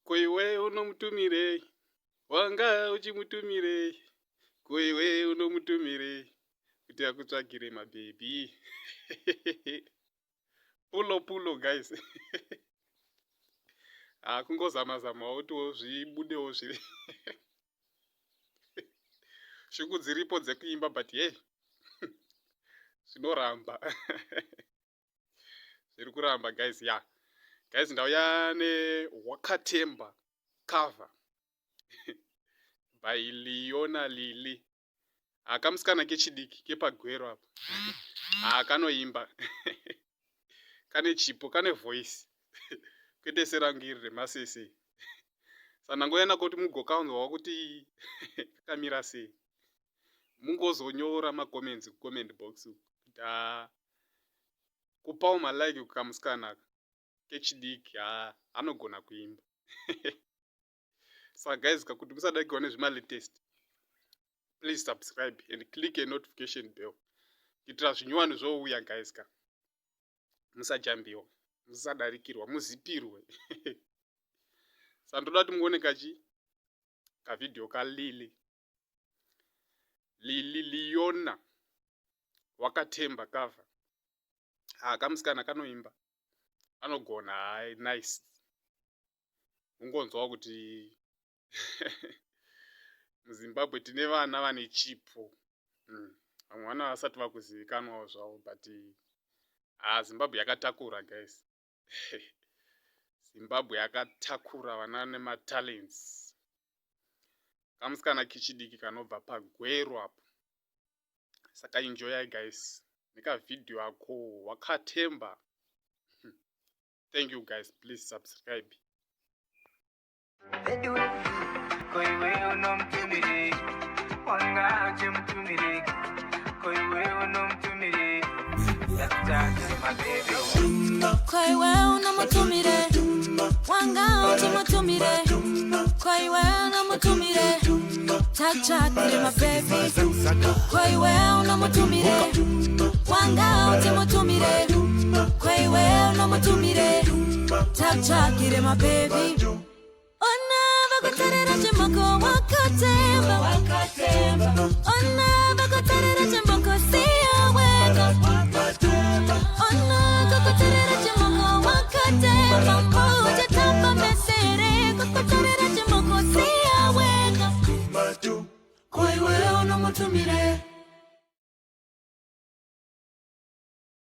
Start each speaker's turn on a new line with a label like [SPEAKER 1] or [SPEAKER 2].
[SPEAKER 1] Koiwe unomutumirei, wanga uchimutumirei, koiwe unomutumirei, kuti akutsvagire mabhebi. Pulo guys. Kungozama utiwo zvibudewo zviri. Shuku dziripo dzekuimba but hey. Zvinoramba. Zviri kuramba guys, yeah. Guys, ndauya Wakatemba cover by Leona Lilly. Kamusikana kechidiki kepagwero apo. Kanoimba. Kane chipo, kane voice. Kwete serangiri remasese. Sanangoenda kuti mugokaunzwa kuti kakamira sei. Mungozonyora macomments kucomment box. Kupawo malike kukamusikana kechidiki anogona kuimba. So guys, kuti musada kuona zvima latest, please subscribe and click a notification bell. Kuitira zvinyuwani zvouya guys ka. Musajambiwa, musadarikirwa, muzipirwe. Sandoda kuti muone ka video ka Lilly Liona Wakatemba cover. Kamusikana kanoimba. Anogona nice. Ungonzwa kuti muZimbabwe tine vana vane chipo. Vamwe vana vasati vakuzivikanwawo zvavo but Zimbabwe yakatakura guys. Zimbabwe yakatakura vana nematalents. Kamusikana kechidiki kanobva pagwero apo. Saka enjoy guys. Nika video ako Wakatemba. Thank you guys, please subscribe.
[SPEAKER 2] Chakire my baby. Oh never go tell it Wakatemba. Oh never go tell it see you wake up. Oh never go tell it Wakatemba. Moja tapa mesere. Go tell it see you wake up. Koiwe unomutumire.